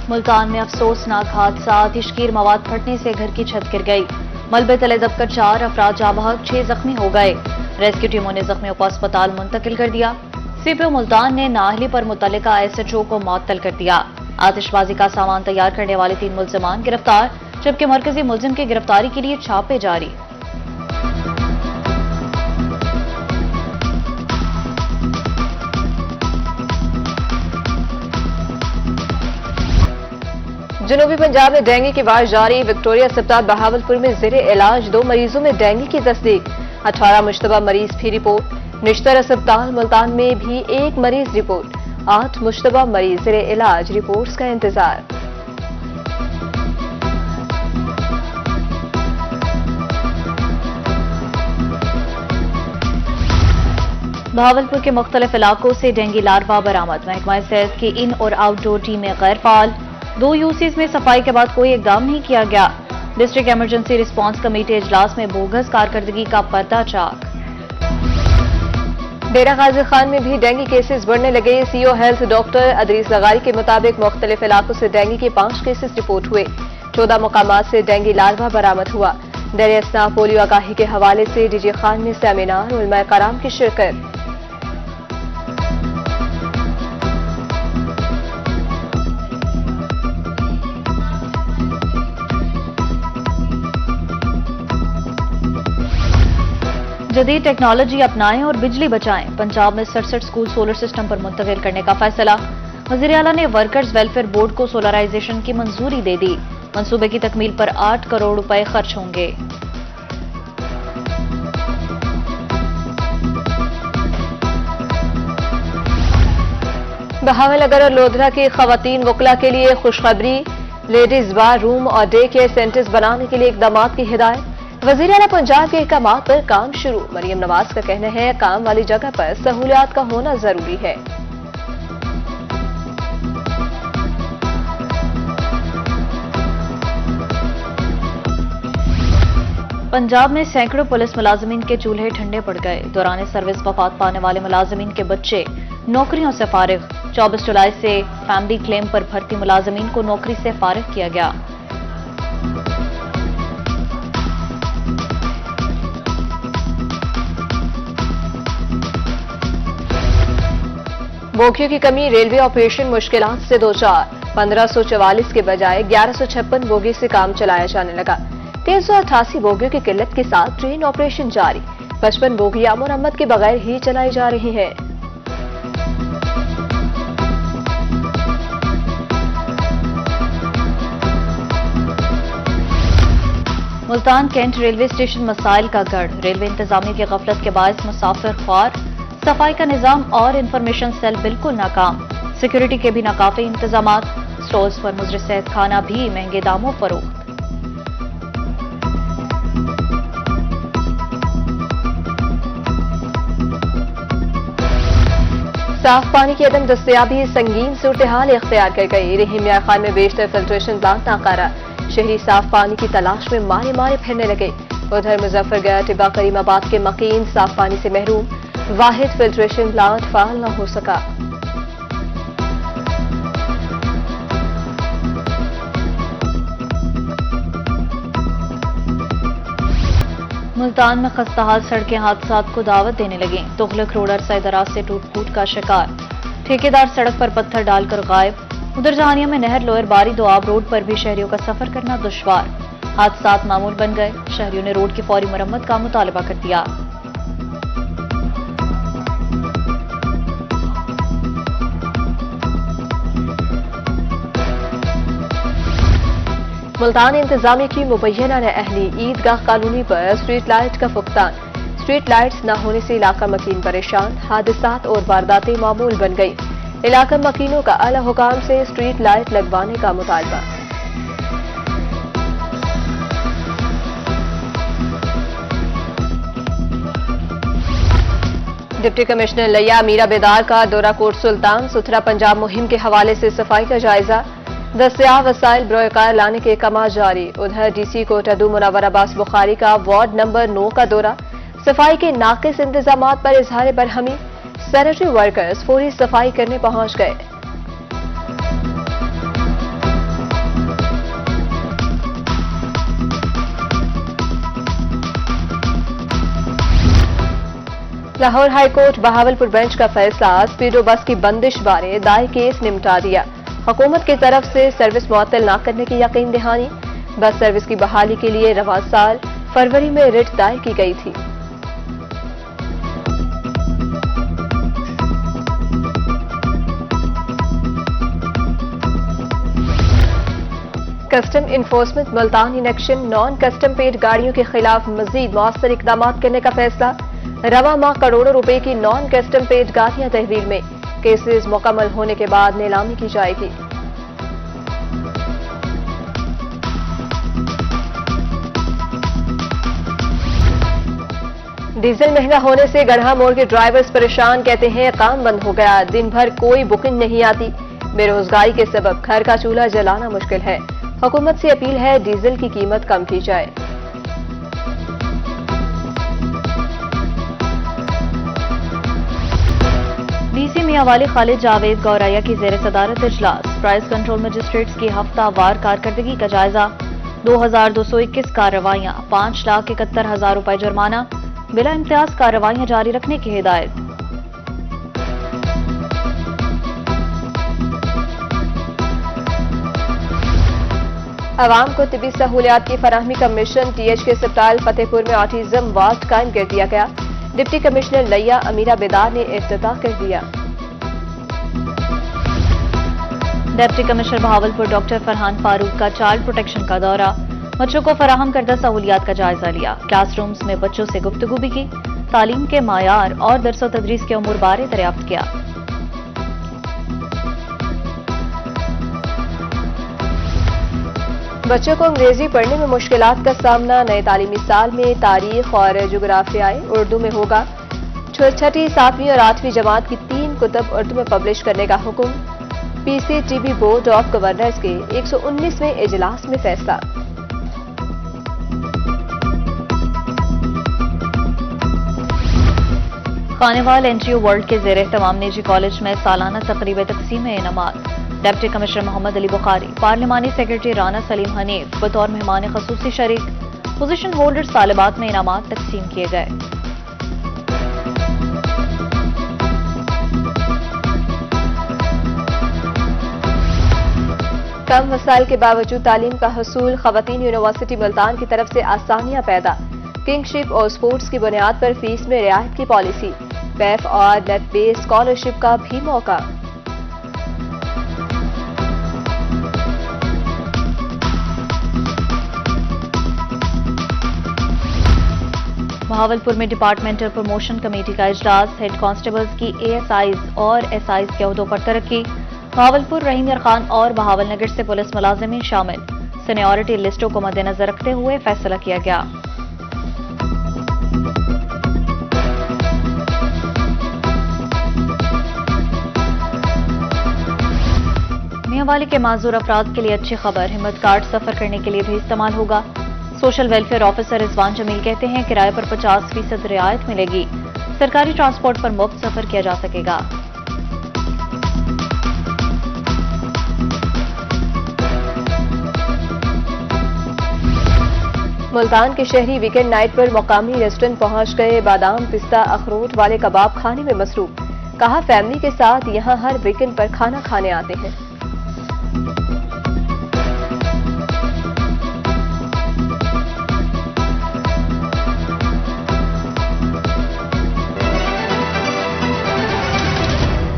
मुल्तान में अफसोसनाक हादसा, आतिशगीर मवाद फटने से घर की छत गिर गई। मलबे तले दबकर 4 अफराद जाँ बहक, 6 जख्मी हो गए। रेस्क्यू टीमों ने जख्मियों को अस्पताल मुंतकिल कर दिया। सीपीओ मुल्तान ने नाअहली पर मुतल्लिका एसएचओ को मुअत्तल कर दिया। आतिशबाजी का सामान तैयार करने वाले 3 मुल्जिमान गिरफ्तार, जबकि मरकजी मुल्जिम की गिरफ्तारी के लिए छापे जारी। जनूबी पंजाब में डेंगू की वार जारी। विक्टोरिया अस्पताल बहावलपुर में ज़ेरे इलाज 2 मरीजों में डेंगू की तस्दीक। 18 मुश्तबा मरीज भी रिपोर्ट। निश्तर अस्पताल मुल्तान में भी 1 मरीज रिपोर्ट। 8 मुश्तबा मरीज ज़ेरे इलाज, रिपोर्ट्स का इंतजार। बहावलपुर के मुख्तलिफ इलाकों से डेंगू लार्वा बरामद। महकमा सेहत की इन और आउटडोर टीमें गैर फाल। 2 यूसीज में सफाई के बाद कोई इकदाम नहीं किया गया। डिस्ट्रिक्ट इमरजेंसी रिस्पांस कमेटी इजलास में बोगस कारकर्दगी का पर्दाचाक। डेरा गाजी खान में भी डेंगू केसेस बढ़ने लगे। सीओ हेल्थ डॉक्टर अदरीस लगारी के मुताबिक मुख्तलिफ इलाकों से डेंगू के 5 केसेस रिपोर्ट हुए। 14 मुकामात से डेंगू लार्वा बरामद हुआ। दर असना पोलियो आगाही के हवाले से डीजी खान में सेमिनार, उलमाए कराम की शिरकत। जदीद टेक्नोलॉजी अपनाएं और बिजली बचाएं। पंजाब में 67 स्कूल सोलर सिस्टम पर मुंतकिल करने का फैसला। वज़ीर आला ने वर्कर्स वेलफेयर बोर्ड को सोलराइजेशन की मंजूरी दे दी। मंसूबे की तकमील पर 8 करोड़ रुपए खर्च होंगे। बहावलनगर और लोधरा की खवातीन वकला के लिए खुशखबरी। लेडीज बार रूम और डे केयर सेंटर्स बनाने के लिए इकदाम की हिदायत। वज़ीर आला पंजाब के अहकाम पर काम शुरू। मरियम नवाज का कहना है काम वाली जगह पर सहूलियात का होना जरूरी है। पंजाब में सैकड़ों पुलिस मुलाजमीन के चूल्हे ठंडे पड़ गए। दौरान सर्विस वफात पाने वाले मुलाजमीन के बच्चे नौकरियों से फारिग। 24 जुलाई से फैमिली क्लेम पर भर्ती मुलाजमीन को नौकरी से फारिग किया गया। बोगियों की कमी, रेलवे ऑपरेशन मुश्किलात से 2-4। 1544 के बजाय 1156 बोगी से काम चलाया जाने लगा। 388 बोगियों की किल्लत के साथ ट्रेन ऑपरेशन जारी। 55 बोगियां मुरम्मत के बगैर ही चलाई जा रही हैं। मुल्तान कैंट रेलवे स्टेशन मसाइल का गढ़। रेलवे इंतजामिया की गफलत के बायस मुसाफिर ख्वार। सफाई का निजाम और इंफॉर्मेशन सेल बिल्कुल नाकाम। सिक्योरिटी के भी नाकाफी इंतजाम। स्टॉल्स पर मुजर सेहत खाना भी महंगे दामों फरोख्त। साफ पानी की अदम दस्तयाबी संगीन सूरत-ए-हाल इख्तियार कर गई। रहीम मियां खान में बेशतर फिल्ट्रेशन प्लांट नाकारा। शहरी साफ पानी की तलाश में मारे मारे फिरने लगे। उधर मुजफ्फरगढ़, टिब्बा, करीमाबाद के मकीन साफ पानी से महरूम। वाहिद फिल्ट्रेशन प्लांट फाल न हो सका। मुल्तान में खस्ताहाल सड़कें हादसात को दावत देने लगी। तुगलक रोड अरसा दराज से टूट फूट का शिकार। ठेकेदार सड़क पर पत्थर डालकर गायब। उधर जहानिया में नहर लोअर बारी दोआब रोड पर भी शहरियों का सफर करना दुश्वार। हादसात मामूल बन गए। शहरियों ने रोड की फौरी मरम्मत का मुतालबा कर दिया। मुल्तान इंतजामिया की मुबैना अहली। ईदगाह कॉलोनी पर स्ट्रीट लाइट का फुकतान। स्ट्रीट लाइट्स न होने से इलाका मकीन परेशान। हादसात और वारदातें मामूल बन गई। इलाका मकीनों का आला हुकाम से स्ट्रीट लाइट लगवाने का मुतालबा। डिप्टी कमिश्नर लिया मीरा बेदार का दौरा कोट सुल्तान। सुथरा पंजाब मुहिम के हवाले से सफाई का जायजा। दस्तयाब वसाइल बरोकार लाने के कमा जारी। उधर डीसी कोट अदू मुनव्वर अब्बास बुखारी का वार्ड नंबर 9 का दौरा। सफाई के नाकिस इंतजामात पर इजहार बरहमी। सैनिटरी वर्कर्स फौरी सफाई करने पहुंच गए। लाहौर हाईकोर्ट बहावलपुर बेंच का फैसला, स्पीडो बस की बंदिश बारे दायर केस निपटा दिया। हुकूमत की तरफ से सर्विस मुअत्तल न करने की यकीन दहानी। बस सर्विस की बहाली के लिए रवा साल फरवरी में रिट दायर की गई थी। Custom enforcement Multan in action, non custom paid गाड़ियों के खिलाफ मजीद मौसर इकदाम करने का फैसला। रवा माह करोड़ों रुपए की नॉन कस्टम पेड गाड़ियां तहवील में, केसेस मुकम्मल होने के बाद नीलामी की जाएगी। डीजल महंगा होने से गढ़ा मोड़ के ड्राइवर्स परेशान, कहते हैं काम बंद हो गया, दिन भर कोई बुकिंग नहीं आती। बेरोजगारी के सबब घर का चूल्हा जलाना मुश्किल है। हुकूमत से अपील है डीजल की कीमत कम की जाए। डीसी मियांवाली खालिद जावेद गौरैया की जेर सदारत इजलास, प्राइस कंट्रोल मजिस्ट्रेट्स की हफ्तावार कारकर्दगी का जायजा। 2221 कार्रवाइयां, 5,71,000 रुपए जुर्माना, बिला इम्तियाज कार्रवाइयां जारी रखने की हिदायत। अवाम को तिबी सहूलियात की फराहमी का मिशन, TH के अस्पताल फतेहपुर में ऑटिज्म वार्ड कायम कर दिया गया। डिप्टी कमिश्नर लैया अमीरा बेदार ने इफ्तिताह कर दिया। Deputy commissioner Bahawalpur doctor Farhan Farooq का चाइल्ड प्रोटेक्शन का दौरा, बच्चों को फराहम करदा सहूलियात का जायजा लिया। क्लासरूम्स में बच्चों से गुफ्तगू भी की, तालीम के मायार और दरसो तदरीस के उमूर बारे दरियाफ्त किया। बच्चों को अंग्रेजी पढ़ने में मुश्किलात का सामना, नए तालीमी साल में तारीख और जोग्राफियाई उर्दू में होगा। छठी, 7वीं और 8वीं जमात की 3 कुतब उर्दू में पब्लिश करने का हुक्म। PCTB बोर्ड ऑफ गवर्नर्स के 119वें इजलास में फैसला। खानेवाल NGO वर्ल्ड के जेर एहतमाम निजी कॉलेज में सालाना तकरीब तकसीम इनामात। डिप्टी कमिश्नर मोहम्मद अली बुखारी, पार्लिमानी सेक्रेटरी राना सलीम हनीफ बतौर मेहमान खसूसी शरीक। पोजीशन होल्डर्स तालिबात में इनामात तकसीम किए गए। कम वसाइल के बावजूद तालीम का हसूल, खवातीन यूनिवर्सिटी मुल्तान की तरफ से आसानियां पैदा। किंगशिप और स्पोर्ट्स की बुनियाद पर फीस में रियायत की पॉलिसी। पैफ और नेट बेस्ड स्कॉलरशिप का भी मौका। बहावलपुर में डिपार्टमेंटल प्रमोशन कमेटी का इजलास, हेड कांस्टेबल्स की ASIs और SIs के अहदों पर तरक्की। बहावलपुर, रहीम यार खान और बहावल नगर से पुलिस मुलाजिमीन शामिल। सीनियरिटी लिस्टों को मद्देनजर रखते हुए फैसला किया गया। मियांवाली के माजूर अफराद के लिए अच्छी खबर, हिम्मत कार्ड सफर करने के लिए भी इस्तेमाल होगा। Social welfare officer Rizwan Jamil कहते हैं किराए पर 50% रियायत मिलेगी। सरकारी ट्रांसपोर्ट पर मुफ्त सफर किया जा सकेगा। मुल्तान के शहरी वीकेंड नाइट पर मकामी रेस्टोरेंट पहुंच गए। बादाम, पिस्ता, अखरोट वाले कबाब खाने में मसरूफ। कहा फैमिली के साथ यहां हर वीकेंड पर खाना खाने आते हैं।